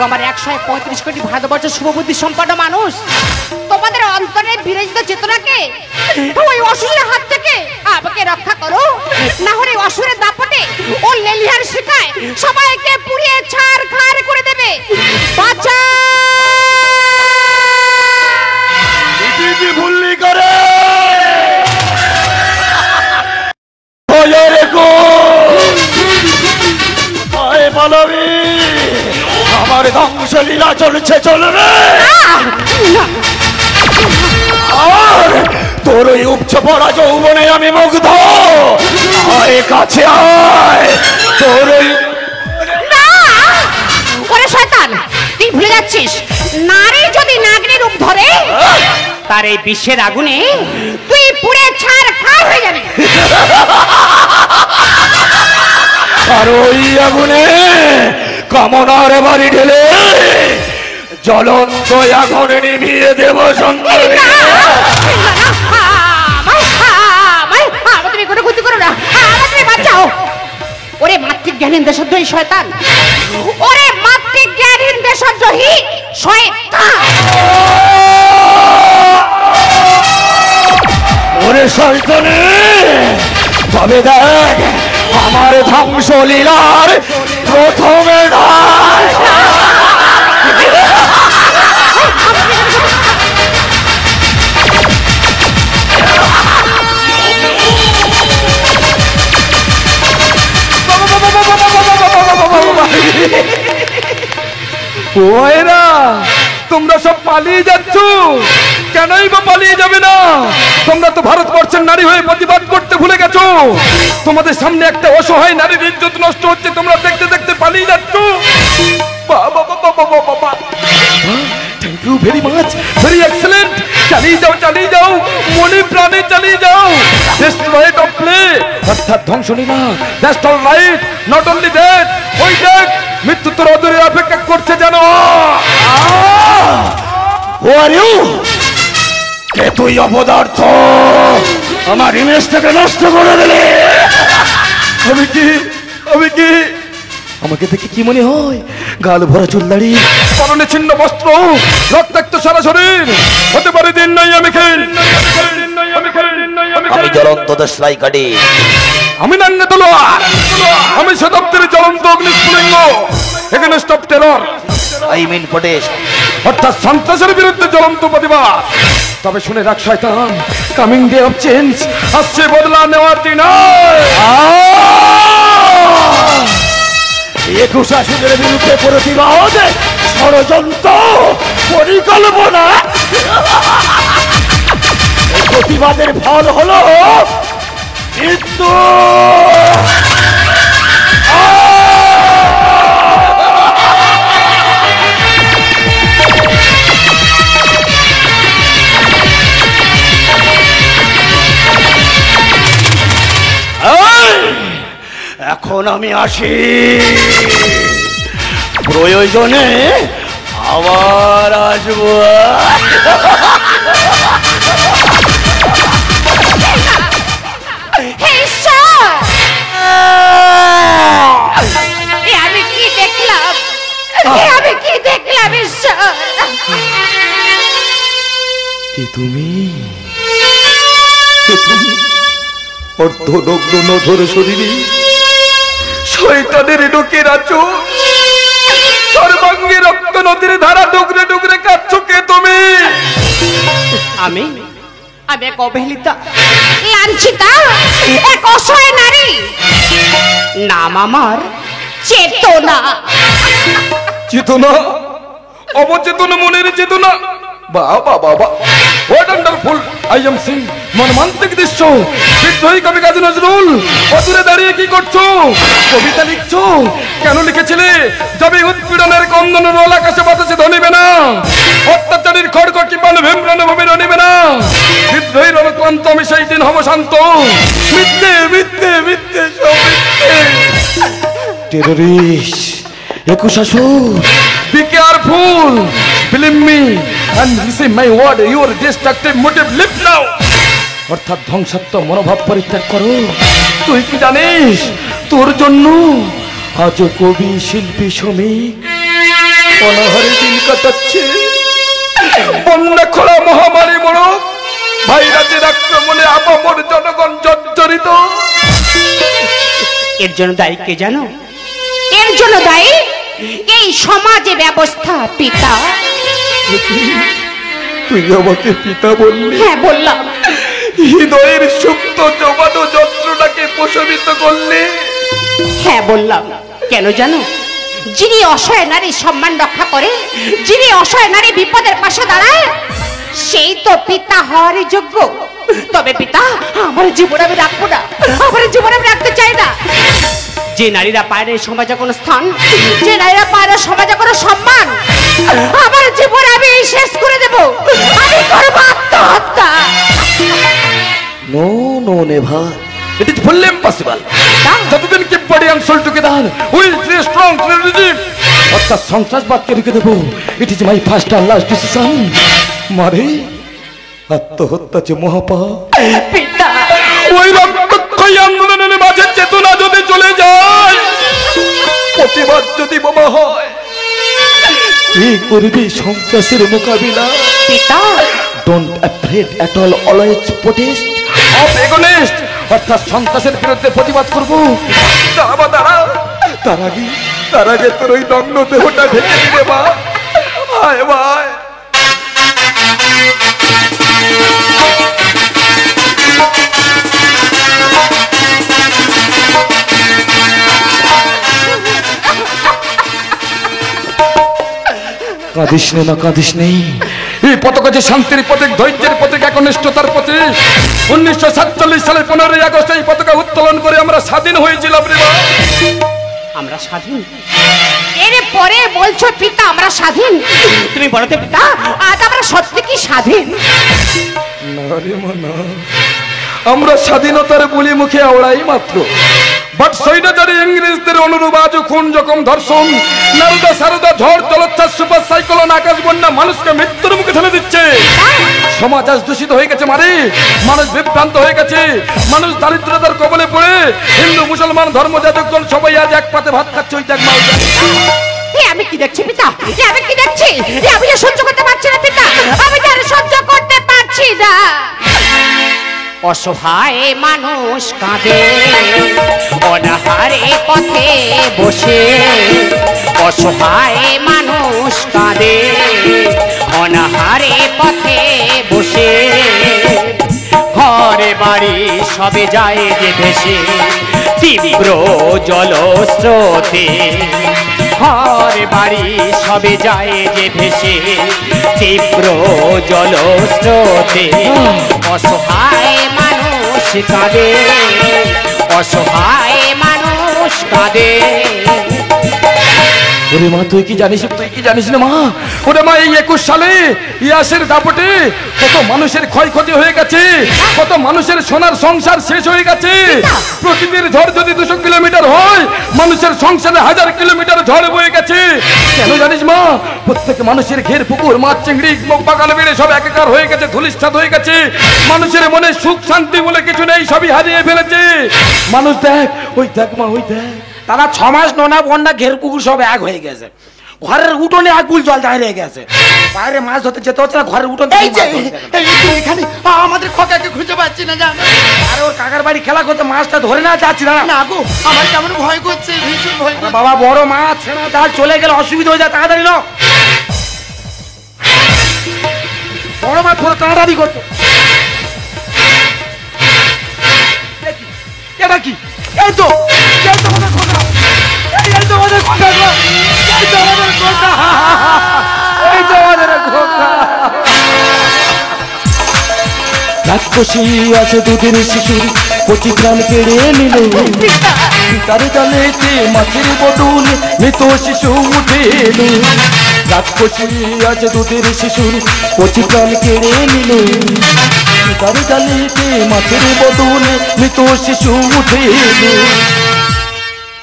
আমার 135 কোটি ভারতবর্ষ শুভবুদ্ধি সম্পন্ন মানুষ, তোমাদের অন্তরের বিরোচিত চেতনাকে ওই অসুরের হাত থেকে আমাকে রক্ষা করো, না হলে অসুরের দাপটে ও লেলিহার শিখায় সবাইকে পুড়িয়ে ছারখার করে দেবে। বাঁচা ভুললি করে আমার ধ্বংসলীলা চলছে, চলবে। আর তোর ওই উপচে পড়া যৌবনে আমি মুগ্ধ। আয় কাছে আয়, তোর ওই ওরে শয়তান, তুই ভুলে যাচ্ছিস নারী যদি নাগিনী রূপ ধরে তার এই বিশ্বের আগুনে তুই পুড়ে ছারখার হয়ে যাবি। আর ওই আগুনে কামনার বাড়ি ঢেলে জ্বলন্ত আগুনে নিভিয়ে দেব সুন্দরী। তুমি কোনো ক্ষতি করো না, আমাকে বাঁচাও। ওরে মাতৃজ্ঞানহীন দেশদ্রোহী শয়তান, ওরে মাতৃজ্ঞানহীন দেশদ্রোহী শয়তান। ওরে শয়তানে, তবে দেখ আমার ধ্বংসলীলার প্রথমে ওরা তোমরা সব পালিয়ে যাচ্ছ কেনই বা পালিয়ে যাবে না? তোমরা তো ভারতবর্ষের নারী হয়ে প্রতিবাদ করতে ভুলে গেছো। তোমাদের সামনে একটা অসহায় নারীর ইজ্জত নষ্ট হচ্ছে, তোমরা দেখতে দেখতে পালিয়ে যাচ্ছ। Thank you very much, very excellent. চালিয়ে যাও, চালিয়ে যাও, মনে প্রাণে চালিয়ে যাও। দ্যাটস রাইট অফ প্লে, অর্থাৎ ধ্বংসলীলা। That's all right, not only that. ওই দেখ মৃত্যু তোর অদূরে অপেক্ষা করছে জানো। কে তুই অপদার্থ, আমার ইমেজটাকে নষ্ট করে দিলে। আমি কি আমাকে দেখে কি মনে হয়? গাল ভরা চুল দাড়ি, পরনে ছিন্ন বস্ত্র, রক্তাক্ত সারা শরীর। হতে পারে দিন নাই আমি খেল, আমি জ্বলন্ত দেশলাই কাটি, আমি নাঙ্গে তলোয়ার, আমি শতাব্দীর জ্বলন্ত অগ্নিস্ফুলিঙ্গ। এখানে stop terror, I mean protest, অর্থাৎ সন্ত্রাসের বিরুদ্ধে জ্বলন্ত প্রতিবাদ। তবে শুনে রাখ শয়তান, কামিং ডে অফ চেঞ্জ, আসছে বদলা নেওয়ার দিন। 21 আসনের বিরুদ্ধে প্রতিবাদ, ষড়যন্ত্র, পরিকল্পনা। প্রতিবাদের ফল হলো মৃত্যু। এখন আমি আসি, প্রয়োজনে আবার আসবো। আমি কি দেখলাম, আমি কি দেখলাম ঈশ্বর? কি তুমি অর্ধনগ্ন নধর শরীরে শয়তানের ঢুকে আছো, সর্বাঙ্গে রক্ত নদীর ধারা ডুগরে ডুগরে কাঁদছো। কে তুমি? আমি এক অবহেলিতা, লাঞ্ছিতা, এক অসহায় নারী। নাম আমার চেতনা। চেতনা? অবচেতন মনের চেতনা? বাবা বাবা, what wonderful. I am Singh মর্মান্তিক দৃশ্য। বিদ্রোহী কবি কাজী নজরুল, অদূরে দাঁড়িয়ে কি করছো? কবিতা লিখছো? কেন লিখেছিলে? যাবে উৎপীড়নের কন্দন রোল আকাশে বাতাসে ধনিবে না, অত্যাচারীর খড়গ কিপান ভীমরণে ভূমি রনিবে না। বিদ্রোহীর অনুক্রান্ত আমি সেই দিন হব শান্ত। মিথ্যে মিথ্যে মিথ্যে সব মিথ্যে। Terrorist, 21 আসুর, be careful, believe me and receive my word. Your destructive motive live now. অর্থাৎ ধ্বংসাত্মক মনোভাব পরিত্যাগ করো। তুই কি জানিস তোর জন্য আজ কবি, শিল্পী, শ্রমিক অনাহারে দিন কাটাচ্ছে। বন্যা খরা মহামারী মরক ভাইরাসের আক্রমণে আপামর জনগণ জর্জরিত। এর জন্য দায়ী কে জানো? এর জন্য দায়ী এই সমাজে ব্যবস্থা পিতা। তুই আমাকে পিতা বললি? হ্যাঁ বললাম। হৃদয়ের সুপ্ত জমানো যন্ত্রটাকে প্রশমিত করলে? হ্যাঁ বললাম। কেন জানো? যিনি অসহায় নারীর সম্মান রক্ষা করে, যিনি অসহায় নারী বিপদের পাশে দাঁড়ায়, সেই তো পিতা হওয়ার যোগ্য। তবে পিতা আমার জীবন আমি রাখবো না, আমার জীবন আমি রাখতে চাই না। যে নারীরা পায় না সমাজে কোনো স্থান, যে নারীরা পায় না সমাজে কোনো সম্মান, আমার জীবন আমি শেষ করে দেব। আমি করব আত্মহত্যা। No no never, it is fully impossible. যতদিন কি body and soul together will stay strong regime, অর্থাৎ সন্ত্রাসবাদকে রুখে দেবো। It is my first and last decision. মারে আত্মহত্যা যে মহাপাপ। পিতা ওই রক্তক্ষয়ী আন্দোলনের মাঝে চেতনা যদি চলে যায়, প্রতিবাদ যদি বোমা হয়, কি করবি সন্ত্রাসের মোকাবিলা? পিতা don't afraid at all, always protest of against, অর্থাৎ সন্ত্রাসের বিরুদ্ধে প্রতিবাদ করবো। তার আগে তোর ওই নগ্ন দেহটা ঢেকে দিবে মা। আয় ভাই। কাঁদিস নে মা, কাঁদিস নেই। এই পতাকা যে শান্তির প্রতীক, ধৈর্যের প্রতীক, একনিষ্ঠতার প্রতীক। 1947 সালের 15ই আগস্ট এই পতাকা উত্তোলন করে আমরা স্বাধীন হয়েছিলাম রে মা। আমরা স্বাধীন? এর পরে বলছো পিতা আমরা স্বাধীন? তুমি বলো তো পিতা, আজ আমরা সত্যি কি স্বাধীন? না রে মা না, আমরা স্বাধীনতার বলি মুখে আওড়াই মাত্র। বাট সৈন্যচারী ইংরেজদের অনুরূপ আজও খুন, জখম, ধর্ষণ, নারদা সারদা, ঝড়, জলোচ্ছ্বাস, সুপার সাইক্লোন, আকাশ বন্যা মানুষকে মৃত্যুর মুখে ঠেলে দিচ্ছে। সমাজ আজ দূষিত হয়ে গেছে মারে, মানুষ বিভ্রান্ত হয়ে গেছে, মানুষ দারিদ্রতার কবলে পড়ে। হিন্দু মুসলমান ধর্মযাজকগণ সবাই আজ এক পাতে ভাত খাচ্ছে। ওই দেখ মা, আমি কি দেখছি পিতা? আমি কি দেখছি? আমি যে সহ্য করতে পারছি না পিতা, আমি যে আর সহ্য করতে পারছি না। অসহায় মানুষ কাঁদে অনাহারে পথে বসে, অসহায় মানুষ কাঁদে অনাহারে পথে বসে। ঘরে বাড়ি সবে যায় যে ভেসে তীব্র জলস্রোতে, ঘর বাড়ি সবে যায় যে ভেসে তীব্র জলস্রোতে। অসহায় মানুষ কাঁদে, অসহায় মানুষ কাঁদে। ওরে মা তুই কি জানিস, তুই কি জানিস না মা? ওরে মা, এই 21 সালে ইয়াসের দাপটে কত মানুষের ক্ষয়ক্ষতি হয়ে গেছে, কত মানুষের সোনার সংসার শেষ হয়ে গেছে। প্রকৃতির ঝড় যদি 200 কিলোমিটার হয়, মানুষের সংসারে 1000 কিলোমিটার ঝড় বয়ে গেছে। কেন জানিস মা? প্রত্যেক মানুষের ঘের, পুকুর, মাছ, চিংড়ি, বাগান বেড়ে সব একাকার হয়ে গেছে, ধুলিস্বাদ হয়ে গেছে। মানুষের মনে সুখ শান্তি বলে কিছু নেই, সবই হারিয়ে ফেলেছে। মানুষ দেখ, ওই দেখ মা, ওই দেখ। তারা 6 মাস নোনা বন্যা ঘের পুকুর সব এক হয়ে গেছে। ঘরের উঠোনে আগুল জল দাঁড়িয়ে গেছে। বাইরে মাছ ধরতে যেতে হচ্ছে না, ঘরের উঠোন এই যে এখানে আমাদের খোকাকে খুঁজে পাচ্ছি না জানো? আরে ওর কাকার বাড়ি খেলা করতে মাছটা ধরে না যাচ্ছি না। না গো, আমার কেমন ভয় করছে, ভীষণ ভয় করছে। বাবা বড় মাছ ছেড়া তার চলে গেলে অসুবিধা হয়ে যায়, তাড়াতাড়ি নাও। বড় মাছ ধরে তাড়াতাড়ি করতো। এটা কি? এই তো আমাদের খোকা, এই তো আমাদের খোকা, এই তো আমাদের খোকা, এই তো আমাদের খোকা। রাক্ষসী আছে দুধের শিশুর, কচি প্রাণ কেড়ে নিল। তার জালেতে মাছের বদল মৃত শিশু উঠে এলো। রাক্ষসী আছে দুধের শিশুর, কচি প্রাণ কেড়ে নিল। তার জালেতে মাছের বদল মৃত শিশু উঠে এলো।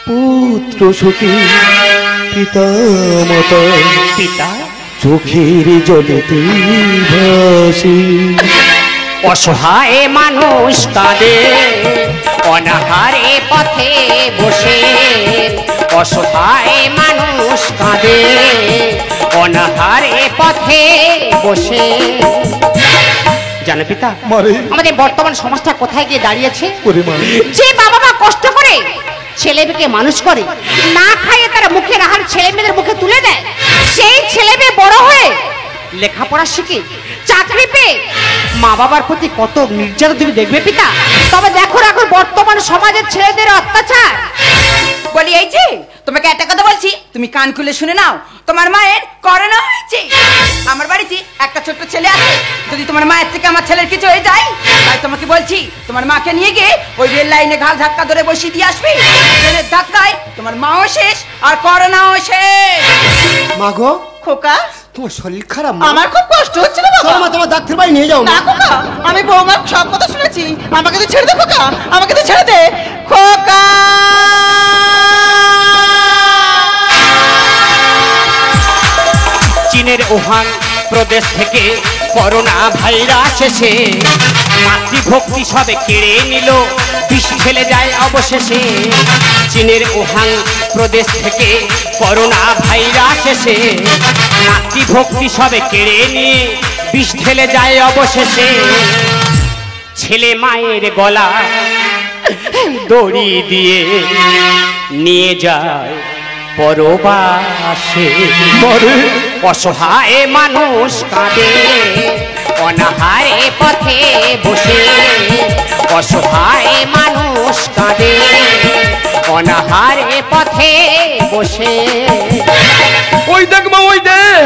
পুত্র শোকে পিতা মাতা, পিতা চোখের জলেতে ভাসে। অসহায় মানুষ কাঁদে অনাহারে পথে বসে, অসহায় মানুষ কাঁদে পথে বসে। জানো পিতা, মারে আমাদের বর্তমান সমাজটা কোথায় গিয়ে দাঁড়িয়েছে? ওরে মা, যে বাবা মা কষ্ট করে ছেলে মেয়েকে মানুষ করে, না খাইয়ে তারা মুখের আহার ছেলে মেয়েদের মুখে তুলে দেয়, সেই ছেলে মেয়ে বড় হয়ে লেখাপড়া শিখে চাকরি পেয়ে মা বাবার প্রতি কত নির্যাতন তুমি দেখবে পিতা। তবে দেখো এখন বর্তমান সমাজের ছেলেদের অত্যাচার। বলি এই যে তোমাকে একটা কথা বলছি, তুমি কান খুলে শুনে নাও। তোমার মায়ের করোনা হয়েছে। আমার বাড়িতে একটা ছোট্ট ছেলে আছে, যদি তোমার মায়ের থেকে আমার ছেলের কিছু হয়ে যায়, তাই তোমাকে বলছি তোমার মাকে নিয়ে গিয়ে ওই রেল লাইনে ঘাল ধাক্কা ধরে বসিয়ে দিয়ে আসবি। ট্রেনের ধাক্কায় তোমার মাও শেষ আর করোনাও শেষ। মা গো, খোকা, তোমার শরীর খারাপ মা? আমার খুব কষ্ট হচ্ছে রে বাবা। চলো মা, তোমার ডাক্তার বাড়ি নিয়ে যাও না মা। খোকা, আমি বৌমার সব কথা শুনেছি, আমাকে তো ছেড়ে দে খোকা, আমাকে তো ছেড়ে দে খোকা। চীনের উহান প্রদেশ থেকে করোনা ভাইরাস এসে মাতৃভক্তি সবে কেড়ে নিল, বিষ ফেলে যায় অবশেষে। চীনের উহান প্রদেশ থেকে করোনা ভাইরাস এসে মাতৃভক্তি সবে কেড়ে নিয়ে বিষ ফেলে যায় অবশেষে। ছেলে মায়ের গলা দড়ি দিয়ে নিয়ে যায় পরবাসে। অসহায় মানুষ কাঁদে অনাহারে পথে বসে। অসহায় মানুষ কাঁদে অনাহারে পথে বসে। ওই দেখ মা, ওই দেখ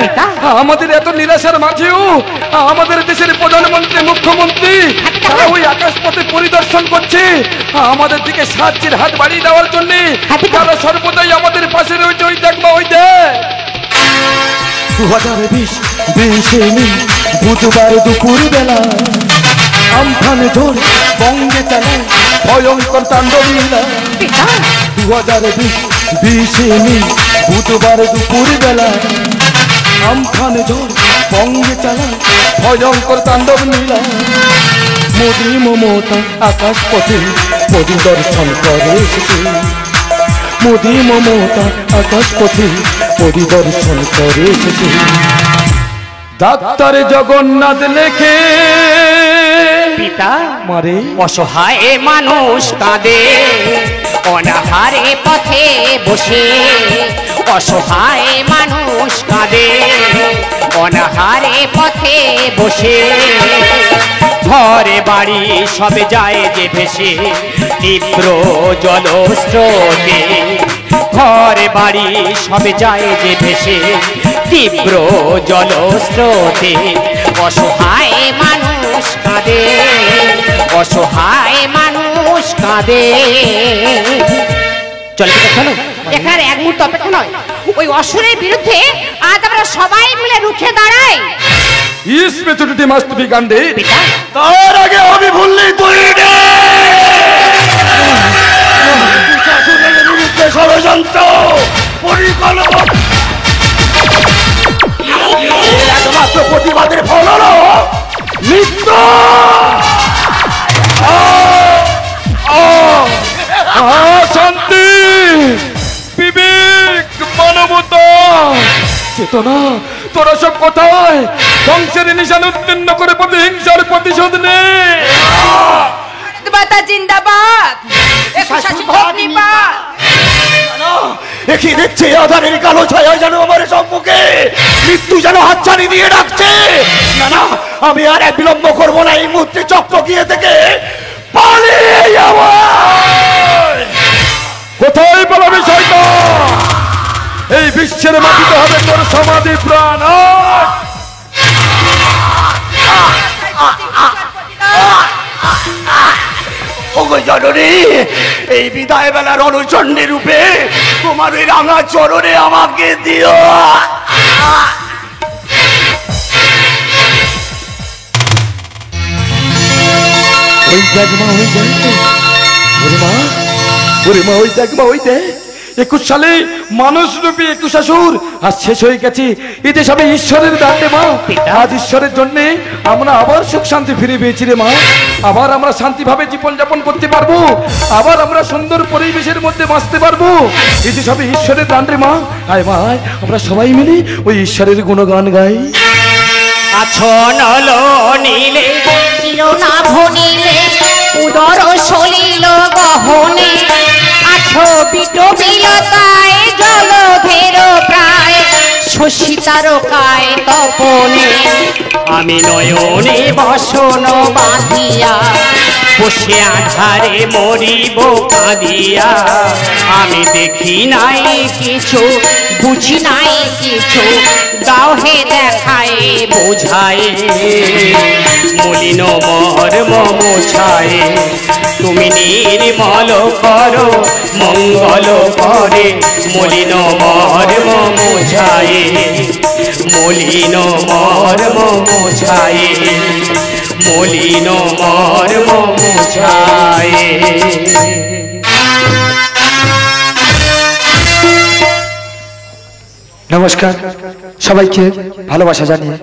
আমাদের এত নিরাশার মাঝেও আমাদের দেশের প্রধানমন্ত্রী মুখ্যমন্ত্রী তারা ওই আকাশ পথে পরিদর্শন করছে আমাদের দিকে সাহায্যের হাত বাড়িয়ে দেওয়ার জন্য। তারা সর্বদাই আমাদের পাশে রয়েছে। ওই দেখ মা, ওই দেখ। 2020 বুধবার দুপুর বেলা আমফান ঝড় বঙ্গে চালায় ভয়ঙ্কর তাণ্ডব লীলা। 2020 বুধবার দুপুর বেলা আমফান ঝড় বঙ্গে চালায় ভয়ঙ্কর তাণ্ডব লীলা। মোদি মমতা আকাশ পথে পরিদর্শন করে এসেছে। মোদি মমতা আকাশ পথে পরিদর্শন করে এসেছে। ডাক্তার জগন্নাথ লেখে পিতা মারে অসহায় মানুষ কাঁদে অনাহারে পথে বসে। অসহায় মানুষ কাঁদে অনাহারে পথে বসে। ঘরে বাড়ি সবে যায় যে ভেসে তীব্র জলস্রোতে। ঘরে বাড়ি সবে যায় যে ভেসে তীব্র জলস্রোতে। অসহায় মানুষ কাঁদে অসহায় মানুষ কাঁদে। চলো চলো, এখানে এক মুহূর্ত অপেক্ষা নয়, ওই অসুরের বিরুদ্ধে আজ আমরা সবাই মিলে রুখে দাঁড়াই। ইস মেথডিটি মাস্ট বি গান্ধী। তার আগে আমি ভুললি তুই রে। শাসনের বিরুদ্ধে ষড়যন্ত্র পরিকল্পনা একমাত্র প্রতিবাদের ফল হলো মৃত্যু। শান্তি, বিবেক, মানবতা, চেতনা, তোরা সব কোথায়? ধ্বংসের নিশান উত্তীর্ণ করে প্রতিহিংসার প্রতিশোধ নে। মাতা জিন্দাবাদ, শাসক ভগ্নিপাত। দেখি দেখছে আধারের কালো ছায়া যেন আমার সম্মুখে মৃত্যু যেন হাতছানি দিয়ে ডাকছে। না না, আমি আর এক বিলম্ব করবো না, এই মুহূর্তে চক্রকিয়ে থেকে পালিয়ে যাব। কোথায় পালাবি শয়তান? এই বিশ্বের মাটিতে হবে তোর সমাধি প্রাণ। ওগো জননী, এই বিদায় বেলার অনুচণ্ডী রূপে তোমার ওই রাঙা চরণে আমাকে দিও। ওই দেখ মা, ওই দেখ। ওরে মা, ওরে মা, ওই দেখ মা, ওই দেখ। 21 সালে মানুষ রূপী 21 আসুর আজ শেষ হয়ে গেছে। এতে সবে ঈশ্বরের দাঁড়ে মা। আজ ঈশ্বরের জন্য আমরা আবার সুখ শান্তি ফিরে পেয়েছি রে মা। আবার আমরা শান্তিভাবে জীবন যাপন করতে পারবো, আবার আমরা সুন্দর পরিবেশের মধ্যে বাঁচতে পারবো। এতে সবে ঈশ্বরের দান রে মা। আয় মা, আয়, আমরা সবাই মিলে ওই ঈশ্বরের গুণগান গাই। আছো নল নীলে চিরনাভ নীলে উদর সলিল গহনে আছো বিটবিলতায় জলধের প্রায় শশী তারকায় তপনে আমি নয়নে বসন বাঁধিয়া বসে আধারে মরিব কাঁদিয়া আমি দেখি নাই কিছু বুঝি নাই কিছু দাও হে দেখায় বোঝায় মলিন মর্ম মোছায় তুমি নির্মল করো মঙ্গল করে মলিন মর্ম মোছায় মলিন মর্ম মোছায় মলিন মর্ম মোছায়। নমস্কার, সবাইকে ভালোবাসা জানিয়ে